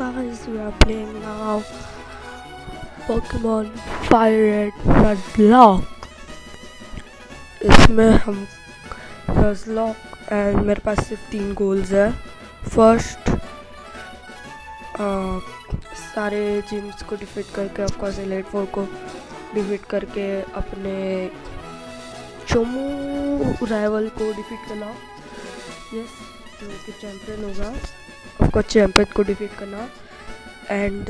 guys, we are playing now Pokemon Fire Red Nuzlocke। इसमें हम Nuzlocke and मेरे पास सिर्फ 3 गोल्स है। फर्स्ट सारे जिम्स को डिफीट करके, ऑफकोर्स एलाइट फोर को डिफीट करके अपने चोमू राइवल को डिफीट करना। यस, जो कि चैम्पियन होगा, ऑफकोर्स चैम्पियन को डिफीट करना। एंड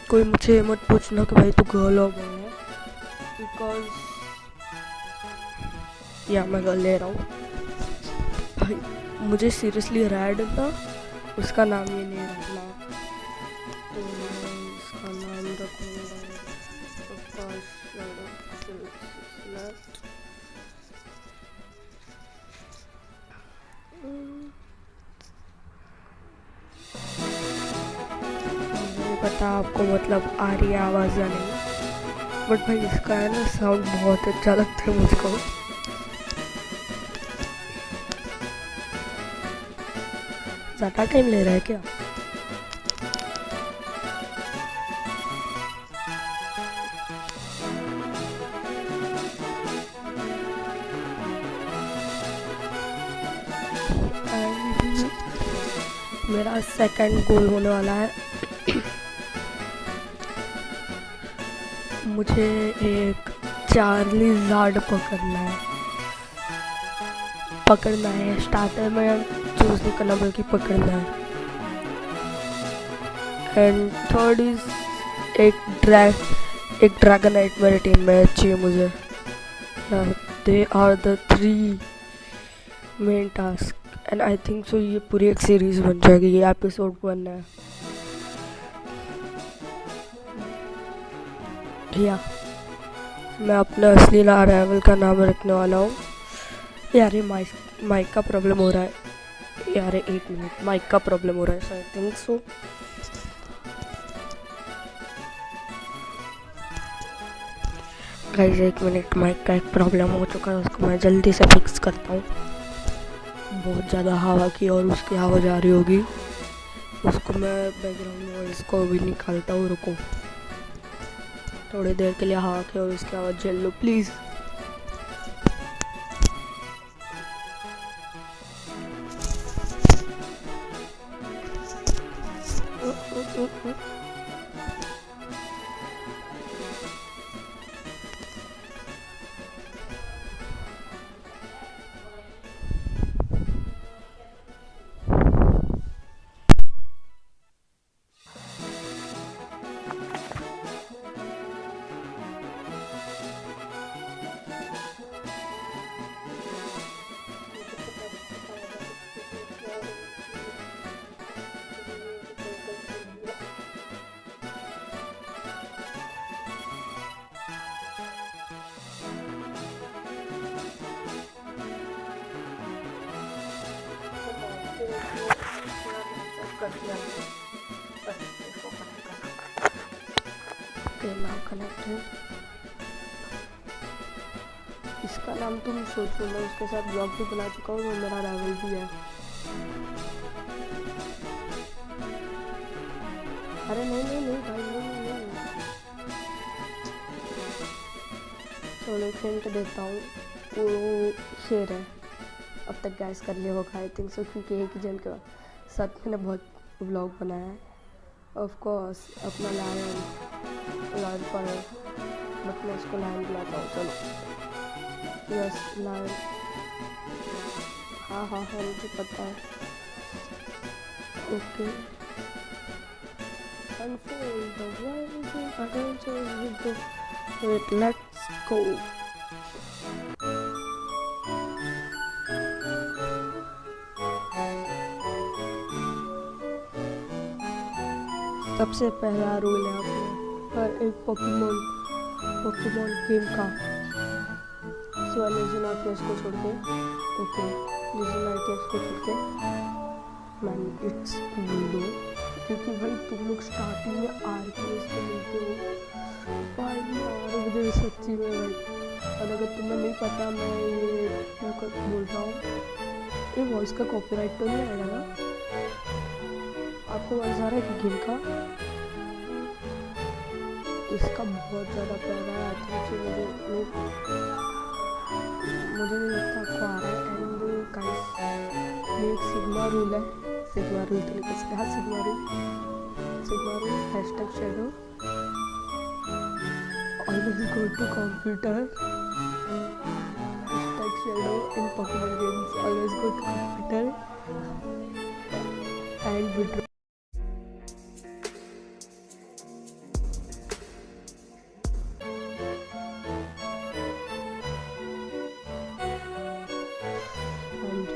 कोई मुझे मत पूछना कि भाई तू गर्ल हो गया है, बिकॉज या मैं गर्ल ले रहा हूँ भाई। मुझे सीरियसली रैड ना उसका नाम ये नहीं रखना, तो मैं इसका नाम रखूँगा ऑफकोर्स पता आपको मतलब आ रही है आवाज़ या नहीं, बट भाई इसका है ना साउंड बहुत अच्छा लगता है मुझको। ज़्यादा टाइम ले रहा है क्या? मेरा सेकंड गोल होने वाला है। मुझे एक चार्लीजार्ड पकड़ना है। स्टार्टर में चूज नहीं करना बल्कि पकड़ना है। एंड थर्ड इज एक ड्रैगनाइट मेरे टीम में चाहिए मुझे। They are the 3 main task and I think so ये पूरी एक सीरीज बन जाएगी। ये एपिसोड 1 है। या मैं अपने असली राइवल का नाम रखने वाला हूँ। यार ये माइक का प्रॉब्लम हो रहा है यार, 1 मिनट, माइक का प्रॉब्लम हो रहा है, I think so. Guys 1 minute, mic का एक प्रॉब्लम हो चुका है, उसको मैं जल्दी से फिक्स करता हूँ। बहुत ज़्यादा हवा की और उसकी आवाज़ आ रही होगी, उसको मैं बैकग्राउंड नॉइज़ को भी निकालता हूँ। रुको थोड़ी देर के लिए हवा की और उसकी आवाज़ झेल लो प्लीज़। इसका नाम तुम सोचो, मैं उसके साथ ब्लॉग भी बना चुका हूँ, वो मेरा राइवल भी है। अरे नहीं भाई, नहीं। चलो हिंट देता हूँ, वो शेर है। अब तक गैस कर लिया होगा आई थिंक सो, क्योंकि एक ही जन के साथ मैंने बहुत व्लॉग बनाया है। ऑफ कोर्स अपना लायन पर बट मैं इसको लायन बुलाता हूँ। चलो यस लायन, हाँ मुझे पता है। Okay unfold the rising adventures with let's go। सबसे पहला रूल है अपने हर एक पोकेमॉन गेम का लेजेंड आर्टियस को छोड़ के। ओके लेजेंड आर्टियस को छोड़ के मैन इट्स कूल, क्योंकि भाई तुम लोग स्टार्टिंग में आर्टियस को मिलते हो भाई यार, मुझे सच्ची में भाई। और अगर तुम्हें नहीं पता मैं ये क्यों बोल रहा हूँ, ये वॉइस का कॉपीराइट तो नहीं आएगा ना? आपको मजा आ रहा है कि गेम का? इसका बहुत ज़्यादा प्यारा है। मुझे नहीं लगता आपको आ रहा है। एंड गाइस ये एक सिग्मा रूल है, सिग्मा रूल तो लिख सकते हैं, sigma rule hashtag shadow always go to computer, hashtag shadow in Pokemon games always go to computer and withdraw.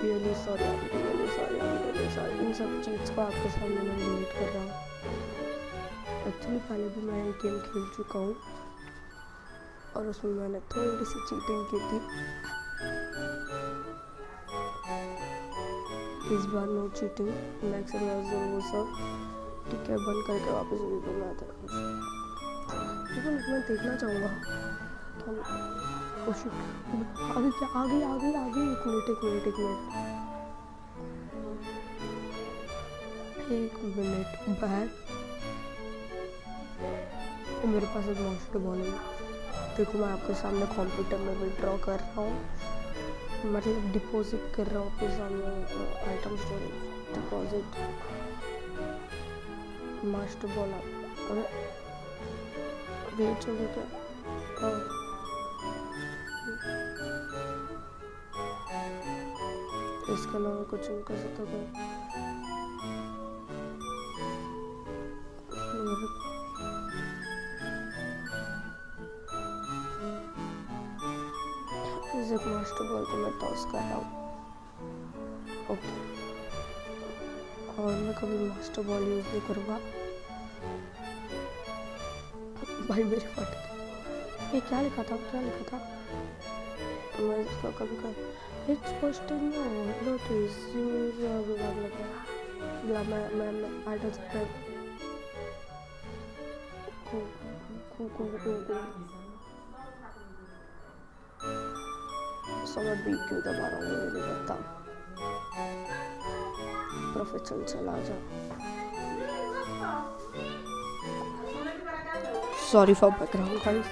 Really sorry, इन सब चीज़ को आपके सामने मैं डिलीट कर रहा हूँ। एक्चुअली पहले भी मैं एक गेम खेल चुका हूँ और उसमें मैंने थोड़ी सी चीटिंग की थी। इस बार नो चीटिंग, नेक्स्ट वो सब ठीक है, बंद करके वापस वीडियो में आता है। लेकिन मैं देखना चाहूँगा आगे क्या, आगे एक मिनट बैक। मेरे पास एक मॉन्स्टर बॉल है, देखो मैं आपके सामने कंप्यूटर में विड्रॉ कर रहा हूँ, मतलब डिपॉजिट कर रहा हूँ आपके सामने। Item storage deposit master ball. अरे वेट हो गया क्या? इसके अलावा कुछ नहीं कर सकता था। एक मास्टर बॉल को मैं टॉस कर रहा हूँ। ओके, और मैं कभी मास्टर बॉल यूज नहीं करूँगा। भाई मेरे फट गए। ये क्या लिखा था? मैं इसको कभी कर इट्स क्वेश्चन नोटिस मैं आई डोंट समझ भी क्यों दबा रहा हूँ, मुझे नहीं पता। प्रोफेशनल चला जा। सॉरी फॉर बैकग्राउंड गाइस,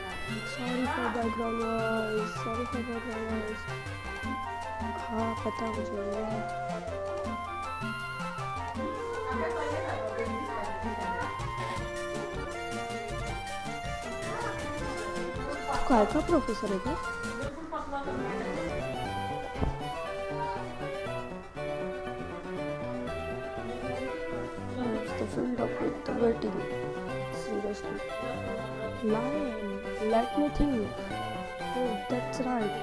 हाँ पता मुझे। काय का प्रोफेसर है क्या? Filled up with the waiting. Seriously. Lion, let me think. Oh, that's right.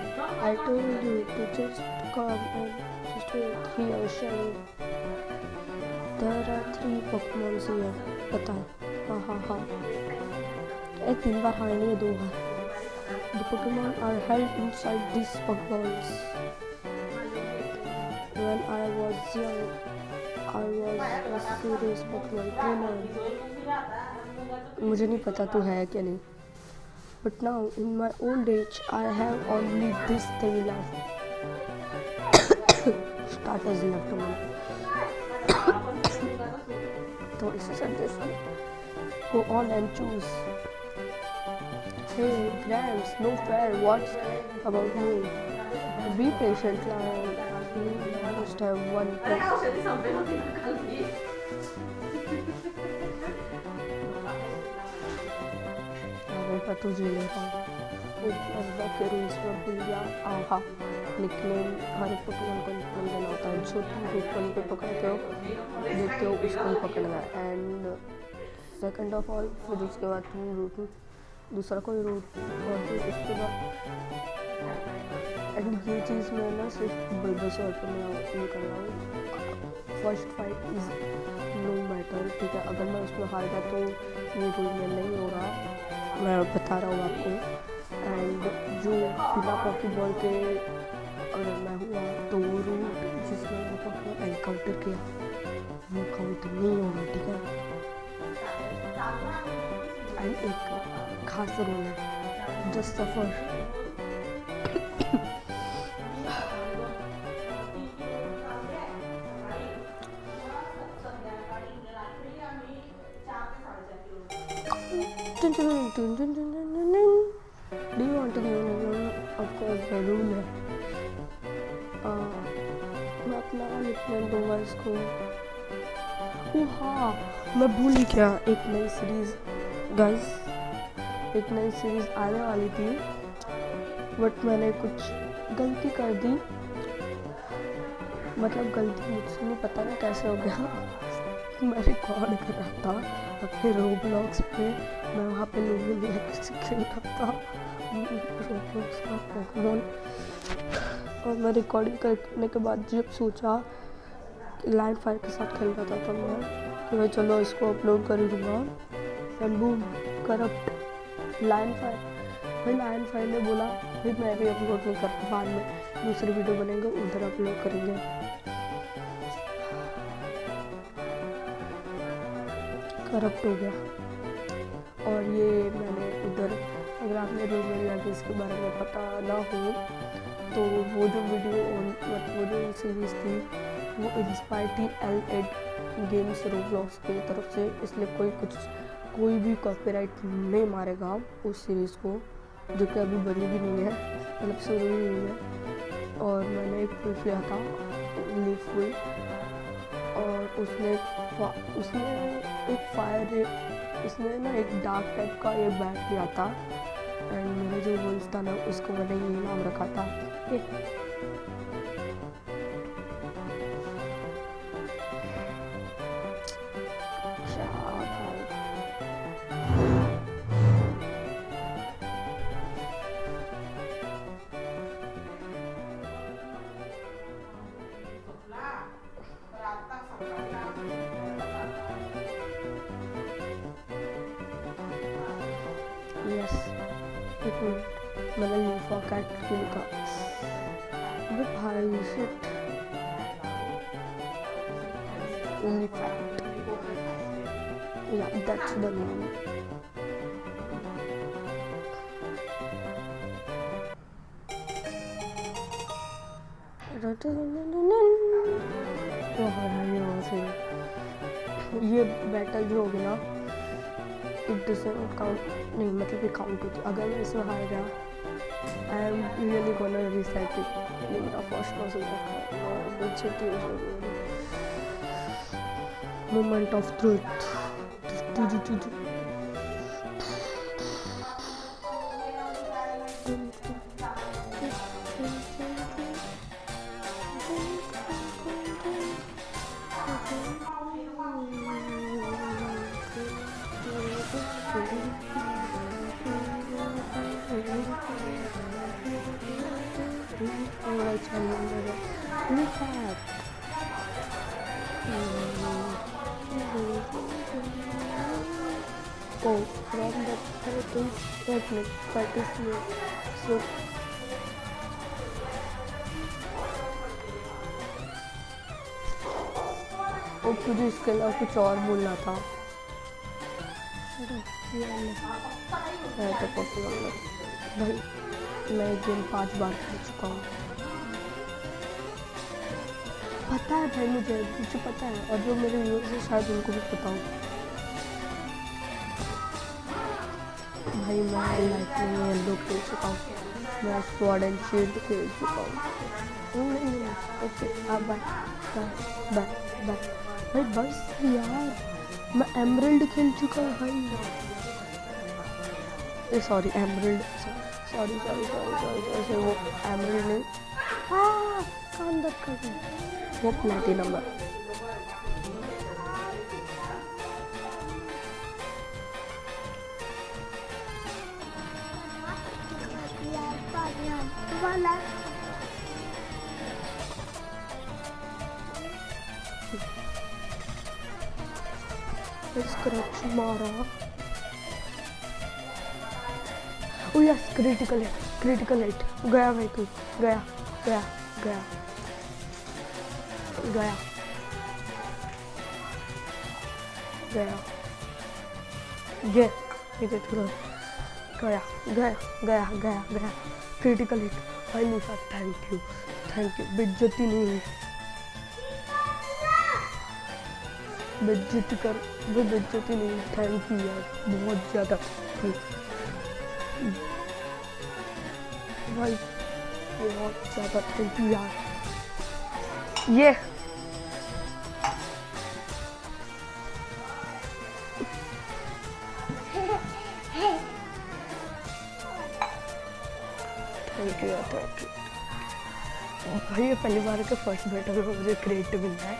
I told you to just come and just wait here, Shiny. There are 3 Pokemons here. पता है? हाँ. एक 3 बार हाँ नहीं है, 2 बार. The Pokemon are held inside these Pokemons. When I was young, I was a serious Pokemon trainer. मुझे नहीं पता तू है क्या नहीं, but now in my old age I have only this thing left. Starters left only. थोड़ी सी सर्दी से go on and choose. Hey Grams, no fair. What's about me? Be patient, Lion. You must have one बेटा तुझे ले रहा हूँ के rules में भूल गया। आहा, निकनेम हर एक पोकेमॉन को निकनेम देना होता है। जो तुम रूट वन पे पकड़ते हो देखते हो उसको ही पकड़ना है। एंड सेकंड ऑफ ऑल, फिर उसके बाद तुम रूट दूसरा कोई रूट और फिर उसके बाद एंड ये चीज़ मैं ना सिर्फ बल्बासोर पे मैं कर रहा हूँ। First fight is no matter, ठीक है। अगर मैं उसमें हार गया तो ये रूल में नहीं होगा, मैं बता रहा हूँ आपको। एंड जो बिना पॉकीबॉल के अगर मैं हुआ तो वो रूट जिसमें मैंने पॉकीबॉल एनकाउंटर किया वो काउंट नहीं होगा, ठीक है। एंड एक खास रूल है, जस्ट सफर। है। मैं अपना निकनेम दूंगा इसको। ओह हाँ, मैं भूल ही गया, एक नई सीरीज़ गाइस, एक नई सीरीज़ आने वाली थी, बट मैंने कुछ गलती कर दी। मतलब गलती मुझसे नहीं, पता नहीं कैसे हो गया। मैं रिकॉर्ड कर रहा था अपने रोब्लॉक्स पे, मैं वहाँ पे लोगों खेल रहा था रोब्लॉक्स का पोकेमॉन, और मैं रिकॉर्डिंग करने के बाद जब सोचा लाइन फायर के साथ खेल रहा था, तब मैं कि भाई चलो इसको अपलोड कर ही दूँगा, and boom corrupt line fire. भाई लाइन फायर ने बोला भाई मैं भी अपलोड नहीं करता, बाद में दूसरी वीडियो बनेंगे उधर अपलोड करेंगे। करप्ट हो गया। और ये मैंने उधर, अगर आपने रोमियो लैगिस के बारे में पता ना हो तो वो जो वीडियो वो जो सीरीज़ थी वो इंस्पायर थी L8 गेम्स रोब्लॉक्स की तरफ से, इसलिए कोई भी कॉपीराइट नहीं मारेगा उस सीरीज़ को, जो कि अभी बनी भी नहीं है, मतलब शुरू ही नहीं है। और मैंने एक फुल लिया था लीफ फुल, और उसने ना एक डार्क टाइप का ये बैग लिया था, एंड मेरे जो वुल्फ था ना उसको मैंने ये नाम रखा था। यस, एक मिनट, मैंने लीफा कैट क्यों लिखा? अबे भाई शिट, लीफा, या दैट्स द नेम। ये बैटल जो होगी ना, इट डजंट काउंट, नहीं मतलब ये काउंट होती, अगर मैं इसमें हार गया I am really gonna reset it. ये मेरा फर्स्ट पर्सन था, moment of truth. Oh, from the Philippines ethnic participate. So, तुझे इसके अलावा कुछ और बोलना था। तो भाई मैं गेम 5 बार खेल चुका हूँ, पता है भाई, मुझे पता है, और जो मेरे व्यूअर्स हैं शायद उनको भी पता हो। भाई मैं लाइफ में येलो खेल चुका हूँ, मैं स्वॉर्ड एंड शील्ड खेल चुका हूँ। नहीं ओके, अब बाय भाई, बस यार, मैं एमरल्ड खेल चुका हूँ भाई, सॉरी एमरल्ड, सॉरी वो एमरल्ड नहीं, हाँ कान दर्द कर रही, वो प्लैटिनम है। स्क्रैच मारा, ओ यस, क्रिटिकल हिट, गया भाई तू, गया क्रिटिकल हिट भाई लीफा, थैंक यू, बेइज्जती नहीं हुई, बेइज्जती नहीं, थैंक यू यार, बहुत ज़्यादा भाई। बहुत ज़्यादा थैंक यू यार। ये थैंक यू यार, थैंक यू भाई। ये पहली बार के फर्स्ट बैटल में मुझे क्रेडिट मिल रहा है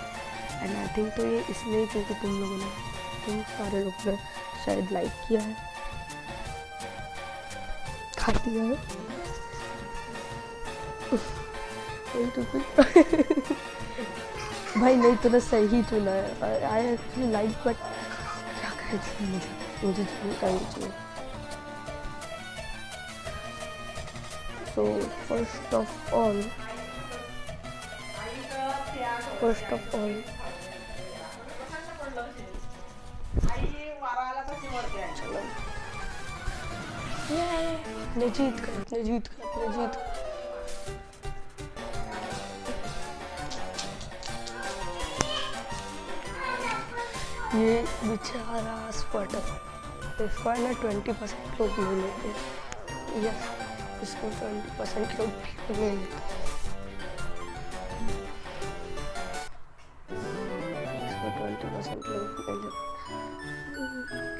एंड आई थिंक तो ये इसलिए क्योंकि तुम सारे लोग ने शायद लाइक किया है, खा दिया है तो भाई नहीं तूने सही चुना है। आई एक्चुअली लाइक बट क्या करें, मुझे करनी चाहिए। So first of all, चलो अपने जीत कर। ये बेचारा स्पर्टर इसको ना 20% लोग ले लेते हैं, या इसको 20% लोग भी ले लेते हैं, इसको 20% लोग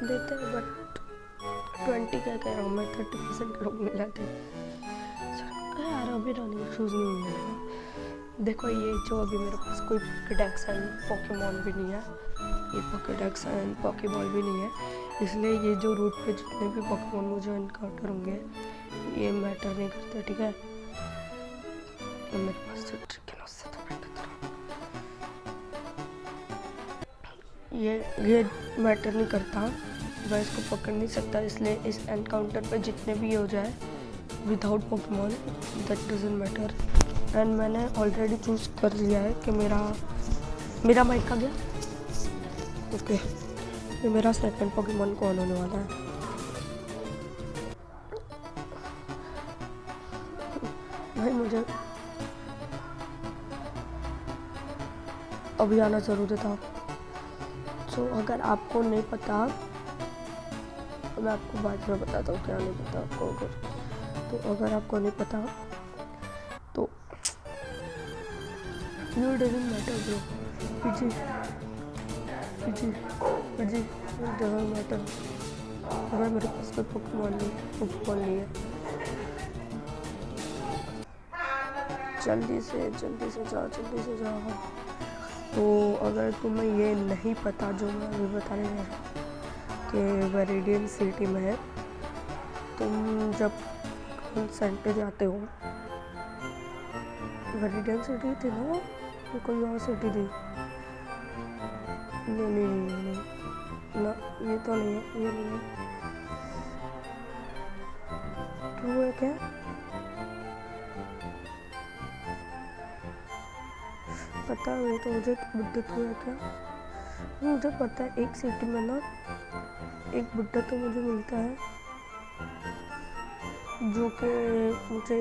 लेते हैं बट 20 क्या कह रहा हूँ मैं, 30% लोग मिलाते हैं यार। अभी रनिंग शूज़ नहीं मिलेगा। देखो ये जो अभी मेरे पास कोई पोकेडेक्स एंड पोकेमॉन भी नहीं है, ये पोकेडेक्स एंड पोकेबॉल भी नहीं है, इसलिए ये जो रूट पे जितने भी पोकेमॉन मुझे एनकाउंटर होंगे ये मैटर नहीं करता, ठीक है। तो मेरे पास जो ट्रिक है उससे तो ये मैटर नहीं करता, मैं इसको पकड़ नहीं सकता, इसलिए इस एनकाउंटर पे जितने भी हो जाए without Pokemon that doesn't matter. And मैंने ऑलरेडी चूज़ कर लिया है कि मेरा माइक आ गया, ओके ये मेरा सेकंड पोकेमॉन कौन होने वाला है। भाई मुझे अभी आना ज़रूरी था। तो अगर आपको नहीं पता मैं आपको बाद में बताता हूँ क्या नहीं पता आपको। अगर आपको नहीं पता तो यू डजंट मैटर ब्रो, पीछे डजंट मैटर। अगर मेरे पास कोई पोकेमॉन नहीं है, जल्दी से जाओ। तो अगर तुम्हें ये नहीं पता जो मैं अभी बताने जा रहा हूँ कि वेरिडियन सिटी में है, तुम जब सेंटर जाते हो, वेरिडियन सिटी थी ना वो कोई और सिटी थी, नहीं ना ये तो नहीं है, ये नहीं है, ट्रू है क्या? पता है तो मुझे बुड्ढा तो है क्या? मुझे पता है एक सिटी में ना एक बुड्ढा तो मुझे मिलता है जो कि मुझे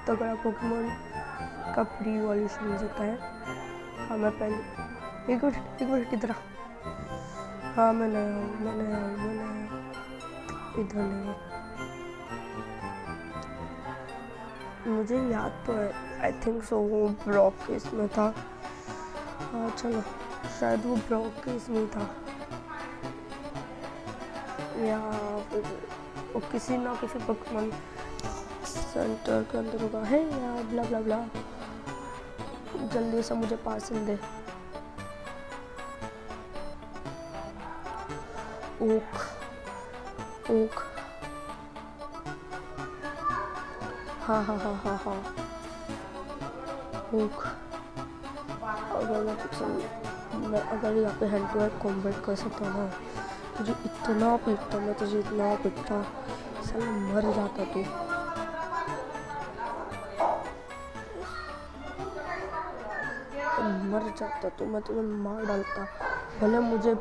तगड़ा पोकेमॉन का प्री इवोल्यूशन मिल सकता है। हाँ मैं पहले एक मिनट इधर आ। हाँ मैंने इधर नहीं, मुझे याद तो है, आई थिंक सो वो ब्रॉक के इसमें था। हाँ चलो शायद वो ब्रॉक के इसमें था, या फिर वो किसी ना किसी पोकेमॉन सेंटर के अंदर होगा है, या ब्ला ब्ला ब्ला। जल्दी से मुझे पार्सल दे। ओक हाँ ओक। अगर यहाँ पे हैंड टू हैंड कॉम्बैट कर सकता ना, मुझे इतना पिटता, मैं तुझे इतना पिटता, साला मर जाता तू। मैं तुम्हें मार डालता, भले मुझे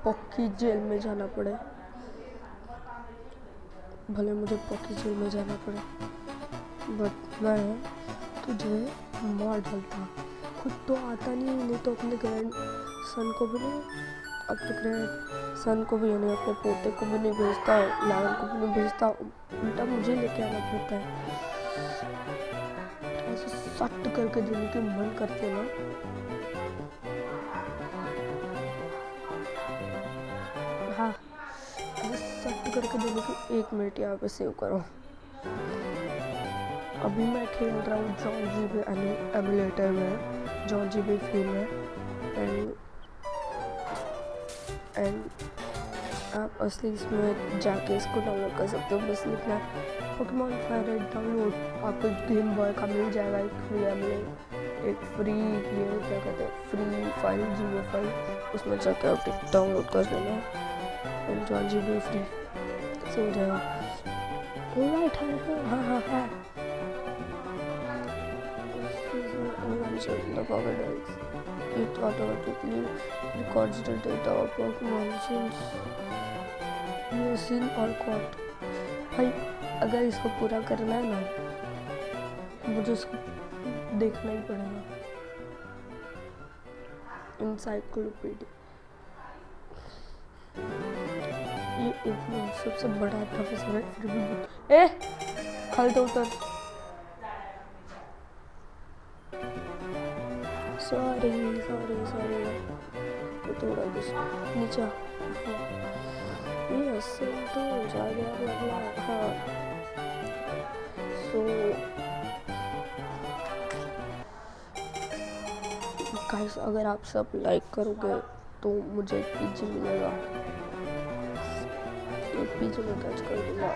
पक्की जेल में जाना पड़े, बट मैं तुझे मार डालता। खुद तो आता नहीं तो अपने ग्रैंड सन को भी नहीं, अपने पोते को भी नहीं भेजता, लायन को भी नहीं भेजता, उल्टा मुझे लेके आना पड़ता है। सट करके देने की मन करते ना। हाँ, सट करके देने की 1 मिनट यहाँ पे सेव करो। अभी मैं खेल रहा हूँ जॉन जीबी एमुलेटर में, जॉन जीबी फ्री में। एंड आप असली इसमें जाके इसको डाउनलोड कर सकते हो। बस लिखना पोकेमॉन फायर रेड डाउनलोड, आपको गेम बॉय का मिल जाएगा एक फ्री एक फ्री ये क्या कहते हैं फ्री फाइल, जीबी फाइल, उसमें जाकर आप डाउनलोड कर लेना। एंड जॉन जीबी फ्री से हो जाएगा। राइट, हाँ हाँ हाँ। It automatically records the data of Pokemon since you have seen or caught. भाई अगर इसको पूरा करना है ना, मुझे इसको देखना ही पड़ेगा। इंसाइक्लोपीडिया, ये सबसे बड़ा प्रोफेसर है, फिर भी खल तो उतर। सॉरी तो थोड़ा कुछ नीचे यस तो जा गया। हाँ, सो गाइस अगर आप सब लाइक करोगे तो मुझे एक पीजी मिलेगा। एक पीजी में कैच कर दूंगा।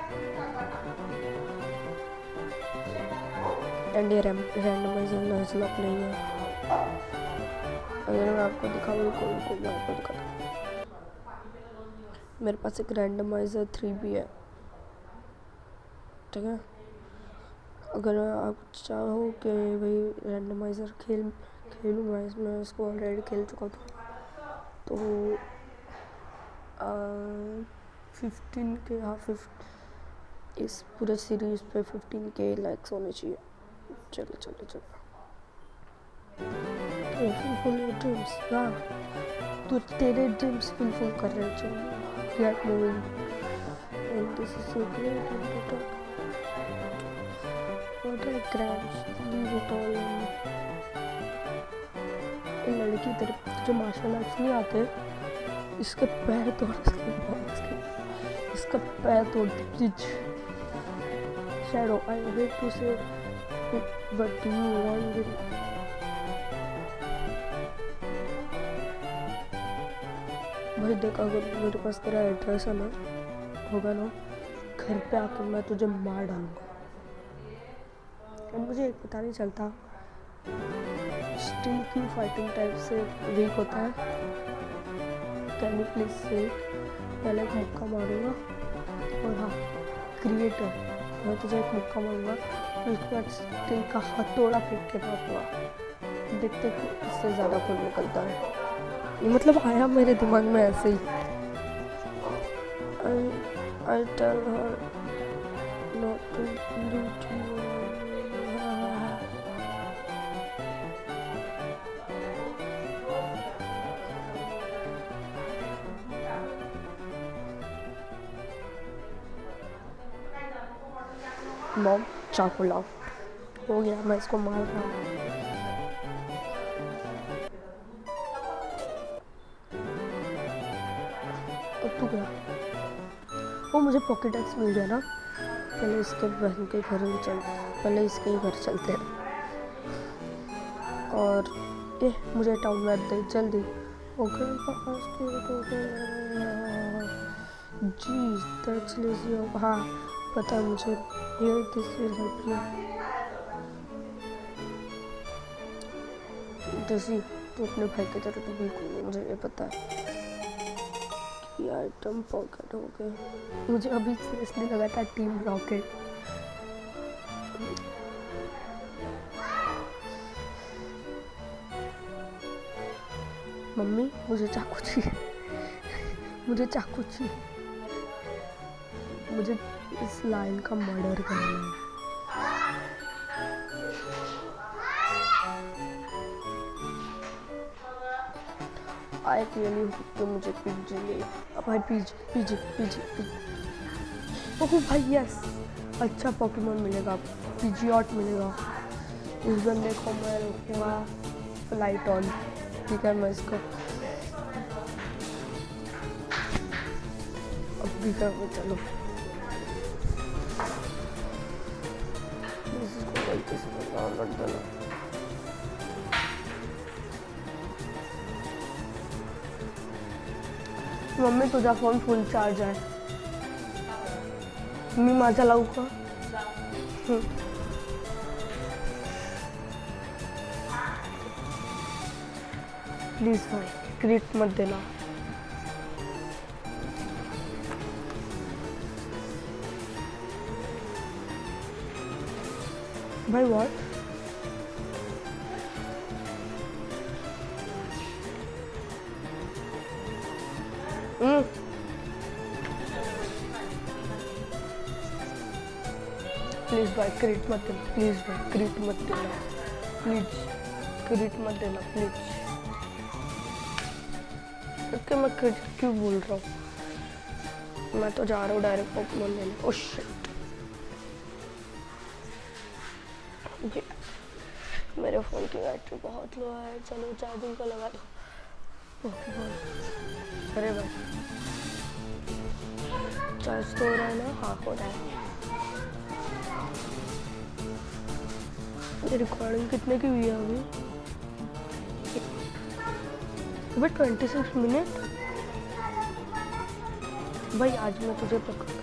एंड ये रैंडमाइजर नज़लॉक नहीं है। अगर मैं आपको दिखाऊँ को मैं आपको दिखाता हूँ। मेरे पास एक रैंडमाइजर 3 भी है, ठीक है। अगर आप चाहो कि भाई रैंडमाइजर खेलूँ मैं इसको ऑलरेडी खेल चुका था, तो 15K, हाँ इस पूरे सीरीज पे 15K लाइक्स होने चाहिए। चलो फुल ड्रीम्स, हाँ तो तेरे ड्रीम्स फुल कर रहे हैं। Get moving and this is so great and what are grams leave it all. ये लड़की तेरे तुझे मार्शल आर्ट्स नहीं आते, इसके पैर तोड़, इसका पैर तोड़ please. Shadow I hate to say but do you want it. भाई देख, अगर मेरे पास तेरा एड्रेस है ना होगा ना, घर पे आकर मैं तुझे मार डालूंगा। और मुझे एक पता नहीं चलता स्टिल क्यों फाइटिंग टाइप से वीक होता है। कैन यू प्लीज से पहले एक मुक्का मारूंगा, और हाँ क्रिएटर, मैं तुझे एक मुक्का मारूंगा तो उसके बाद स्टिल का हथौड़ा फेंक के मारूंगा। देखते इससे ज़्यादा खून निकलता है। ये मतलब आया मेरे दिमाग में ऐसे ही। I tell her not to loot you. Mom चाकू लाओ। हो गया, मैं इसको मार रहा हूँ। तू गया, वो मुझे पॉकेट एक्स मिल गया ना। पहले इसके बहन के घर पहले इसके ही घर चलते हैं। और ये मुझे टाउन मैप दे जल्दी। ओके जी दैट्स लेजी। हाँ पता है मुझे, here this will help you. जैसी तो अपने भाई की तरह तो बिल्कुल नहीं, मुझे ये पता है। आइटम पॉकेट हो गए। मुझे अभी सीरियसली लगा था टीम रॉकेट। मम्मी मुझे चाकू चाहिए, मुझे चाकू चाहिए, मुझे इस लाइन का मर्डर करना है। आई रियली होप कि मुझे पीजी ले। भाई पीजी ओह भाई यस, अच्छा पोकेमॉन मिलेगा, पीजी आर्ट मिलेगा। इस बंदे को मैं रखूँगा फ्लाइट ऑन, ठीक है। मैं इसको अब भी कर चलो इसको गलती से डाउनलोड देना। मम्मी तुझा फोन फुल चार्ज आहे, मी माझा लावू का? प्लीज भाई क्रिएट मत देना भाई। व्हाट प्लीज भाई क्रिएट मत देना, प्लीज भाई क्रिएट मत देना, प्लीज क्रिएट मत देना प्लीज। ओके मैं क्रिएट क्यों बोल रहा हूँ, मैं तो जा रहा हूँ डायरेक्ट पोकेमॉन लेने। ओह शिट, ये मेरे फ़ोन की बैटरी बहुत लो है, चलो चार्जिंग को लगा दो पोकेमॉन। अरे भाई चार्ज तो हो रहा है ना? हाँ हो रहा है। ये रिकॉर्डिंग कितने की हुई है अभी? 26 मिनट। भाई आज मैं तुझे पकड़,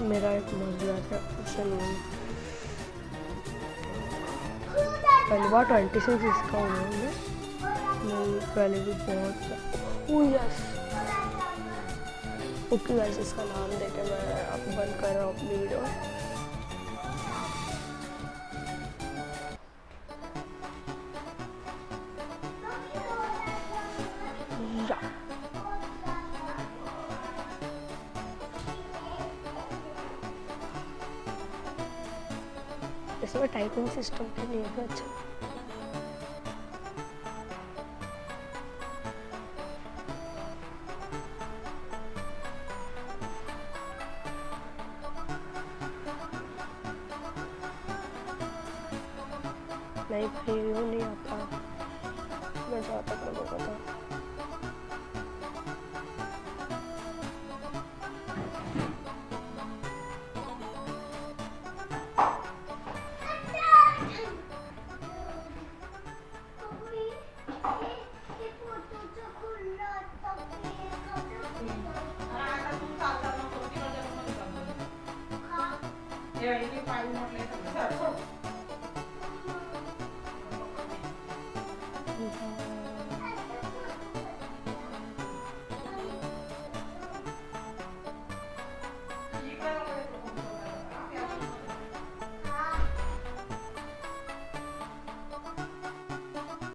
मेरा एक मसला था उससे नहीं, पहली बार 26 इसका हुआ है, नहीं पहले भी बहुत। ओह यस, ओके गाइस इसका नाम देके मैं अब बंद कर रहा हूँ अपनी वीडियो। इसमें टाइपिंग सिस्टम भी नहीं है अच्छा। नहीं भाई वो नहीं आता, मैं जहाँ तक मेरे को पता। Yeah, you can find more later.